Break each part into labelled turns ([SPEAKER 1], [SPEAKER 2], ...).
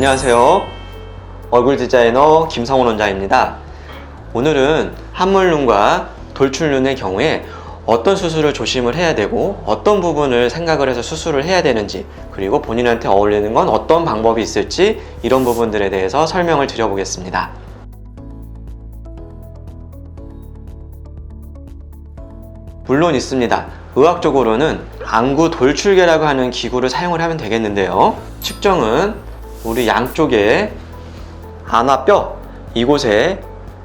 [SPEAKER 1] 안녕하세요. 얼굴 디자이너 김성훈 원장입니다. 오늘은 함몰눈과 돌출눈의 경우에 어떤 수술을 조심을 해야 되고 어떤 부분을 생각을 해서 수술을 해야 되는지, 그리고 본인한테 어울리는 건 어떤 방법이 있을지, 이런 부분들에 대해서 설명을 드려보겠습니다. 물론 있습니다. 의학적으로는 안구 돌출계라고 하는 기구를 사용을 하면 되겠는데요, 측정은 우리 양쪽에 안화뼈 이곳에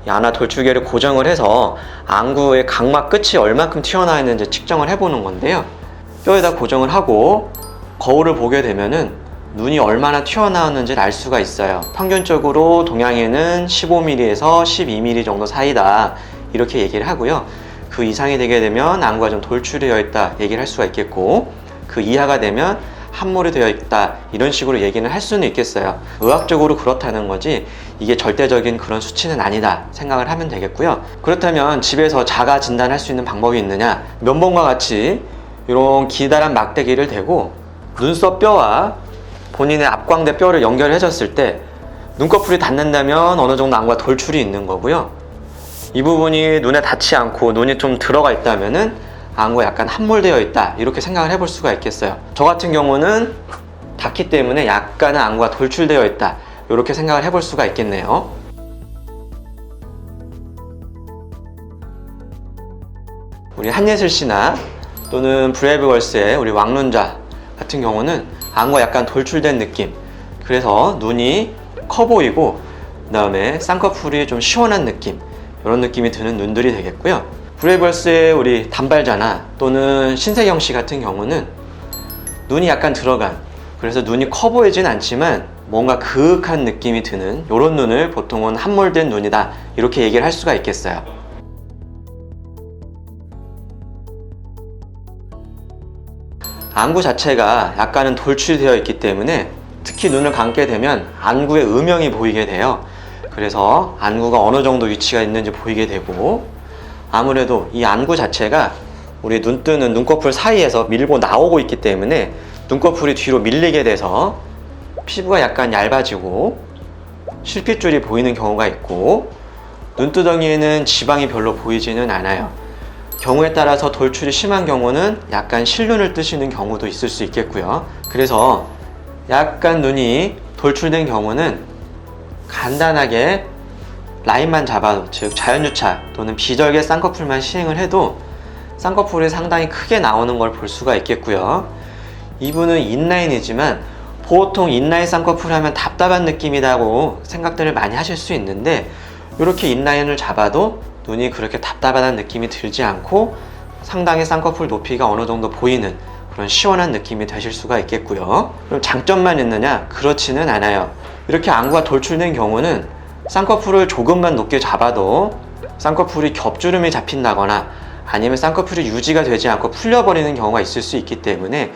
[SPEAKER 1] 안화 돌출계를 고정을 해서 안구의 각막 끝이 얼만큼 튀어나와 있는지 측정을 해보는 건데요, 뼈에다 고정을 하고 거울을 보게 되면은 눈이 얼마나 튀어나왔는지를 알 수가 있어요. 평균적으로 동양인은 15mm에서 12mm 정도 사이다, 이렇게 얘기를 하고요. 그 이상이 되게 되면 안구가 좀 돌출이 되어 있다 얘기를 할 수가 있겠고, 그 이하가 되면 함몰이 되어 있다, 이런 식으로 얘기는 할 수는 있겠어요. 의학적으로 그렇다는 거지 이게 절대적인 그런 수치는 아니다 생각을 하면 되겠고요. 그렇다면 집에서 자가 진단할 수 있는 방법이 있느냐, 면봉과 같이 이런 기다란 막대기를 대고 눈썹 뼈와 본인의 앞광대 뼈를 연결해 줬을 때 눈꺼풀이 닿는다면 어느 정도 안구가 돌출이 있는 거고요. 이 부분이 눈에 닿지 않고 눈이 좀 들어가 있다면은 안구가 약간 함몰되어 있다, 이렇게 생각을 해볼 수가 있겠어요. 저 같은 경우는 닿기 때문에 약간은 안구가 돌출되어 있다, 이렇게 생각을 해볼 수가 있겠네요. 우리 한예슬씨나 또는 브레이브걸스의 우리 왕눈자 같은 경우는 안구가 약간 돌출된 느낌, 그래서 눈이 커 보이고 그 다음에 쌍꺼풀이 좀 시원한 느낌, 이런 느낌이 드는 눈들이 되겠고요. 브레이브걸스의 우리 단발자나 또는 신세경씨 같은 경우는 눈이 약간 들어간, 그래서 눈이 커 보이진 않지만 뭔가 그윽한 느낌이 드는 이런 눈을 보통은 함몰된 눈이다, 이렇게 얘기를 할 수가 있겠어요. 안구 자체가 약간은 돌출되어 있기 때문에 특히 눈을 감게 되면 안구의 음영이 보이게 돼요. 그래서 안구가 어느 정도 위치가 있는지 보이게 되고, 아무래도 이 안구 자체가 우리 눈 뜨는 눈꺼풀 사이에서 밀고 나오고 있기 때문에 눈꺼풀이 뒤로 밀리게 돼서 피부가 약간 얇아지고 실핏줄이 보이는 경우가 있고, 눈두덩이에는 지방이 별로 보이지는 않아요. 경우에 따라서 돌출이 심한 경우는 약간 실눈을 뜨시는 경우도 있을 수 있겠고요. 그래서 약간 눈이 돌출된 경우는 간단하게 라인만 잡아도, 즉 자연유착 또는 비절개 쌍꺼풀만 시행을 해도 쌍꺼풀이 상당히 크게 나오는 걸 볼 수가 있겠고요. 이분은 인라인이지만 보통 인라인 쌍꺼풀 하면 답답한 느낌이라고 생각들을 많이 하실 수 있는데, 이렇게 인라인을 잡아도 눈이 그렇게 답답하다는 느낌이 들지 않고 상당히 쌍꺼풀 높이가 어느 정도 보이는 그런 시원한 느낌이 되실 수가 있겠고요. 그럼 장점만 있느냐? 그렇지는 않아요. 이렇게 안구가 돌출된 경우는 쌍꺼풀을 조금만 높게 잡아도 쌍꺼풀이 겹주름이 잡힌다거나 아니면 쌍꺼풀이 유지가 되지 않고 풀려버리는 경우가 있을 수 있기 때문에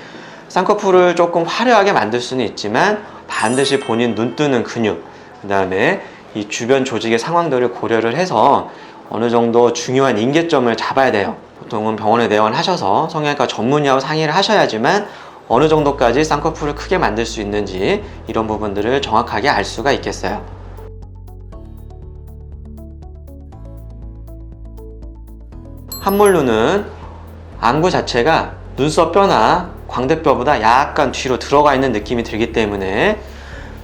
[SPEAKER 1] 쌍꺼풀을 조금 화려하게 만들 수는 있지만 반드시 본인 눈 뜨는 근육, 그 다음에 이 주변 조직의 상황들을 고려를 해서 어느 정도 중요한 임계점을 잡아야 돼요. 보통은 병원에 내원하셔서 성형외과 전문의하고 상의를 하셔야지만 어느 정도까지 쌍꺼풀을 크게 만들 수 있는지 이런 부분들을 정확하게 알 수가 있겠어요. 함몰눈은 안구 자체가 눈썹 뼈나 광대뼈보다 약간 뒤로 들어가 있는 느낌이 들기 때문에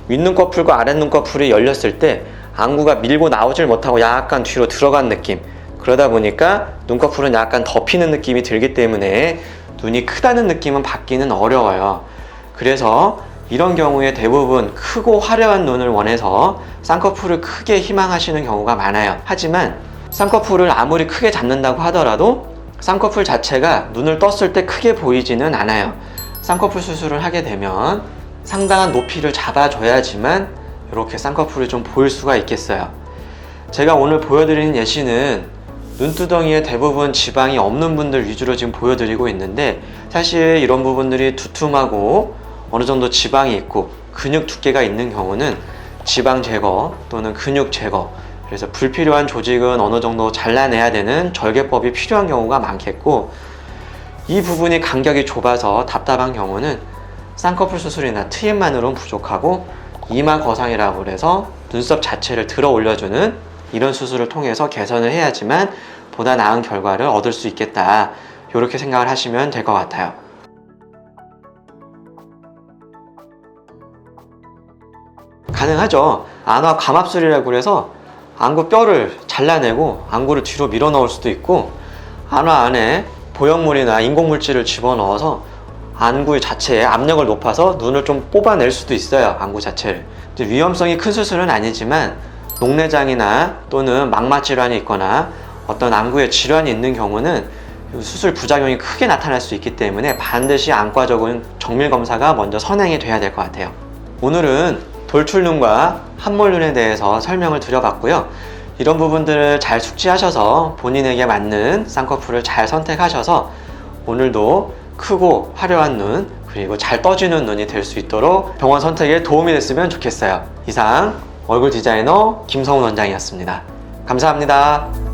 [SPEAKER 1] 윗눈꺼풀과 아랫눈꺼풀이 열렸을 때 안구가 밀고 나오질 못하고 약간 뒤로 들어간 느낌, 그러다 보니까 눈꺼풀은 약간 덮이는 느낌이 들기 때문에 눈이 크다는 느낌은 받기는 어려워요. 그래서 이런 경우에 대부분 크고 화려한 눈을 원해서 쌍꺼풀을 크게 희망하시는 경우가 많아요. 하지만 쌍꺼풀을 아무리 크게 잡는다고 하더라도 쌍꺼풀 자체가 눈을 떴을 때 크게 보이지는 않아요. 쌍꺼풀 수술을 하게 되면 상당한 높이를 잡아줘야지만 이렇게 쌍꺼풀이 좀 보일 수가 있겠어요. 제가 오늘 보여드리는 예시는 눈두덩이에 대부분 지방이 없는 분들 위주로 지금 보여드리고 있는데, 사실 이런 부분들이 두툼하고 어느 정도 지방이 있고 근육 두께가 있는 경우는 지방 제거 또는 근육 제거, 그래서 불필요한 조직은 어느 정도 잘라내야 되는 절개법이 필요한 경우가 많겠고, 이 부분이 간격이 좁아서 답답한 경우는 쌍꺼풀 수술이나 트임만으로는 부족하고 이마 거상이라고 그래서 눈썹 자체를 들어 올려주는 이런 수술을 통해서 개선을 해야지만 보다 나은 결과를 얻을 수 있겠다, 이렇게 생각을 하시면 될 것 같아요. 가능하죠. 안화 감압술이라고 해서 안구 뼈를 잘라내고 안구를 뒤로 밀어 넣을 수도 있고, 안화 안에 보형물이나 인공물질을 집어넣어서 안구 자체에 압력을 높아서 눈을 좀 뽑아낼 수도 있어요. 안구 자체를. 위험성이 큰 수술은 아니지만 녹내장이나 또는 망막 질환이 있거나 어떤 안구에 질환이 있는 경우는 수술 부작용이 크게 나타날 수 있기 때문에 반드시 안과적인 정밀 검사가 먼저 선행이 돼야 될 것 같아요. 오늘은 돌출눈과 함몰눈에 대해서 설명을 드려봤고요. 이런 부분들을 잘 숙지하셔서 본인에게 맞는 쌍꺼풀을 잘 선택하셔서 오늘도 크고 화려한 눈, 그리고 잘 떠지는 눈이 될 수 있도록 병원 선택에 도움이 됐으면 좋겠어요. 이상 얼굴 디자이너 김성훈 원장이었습니다. 감사합니다.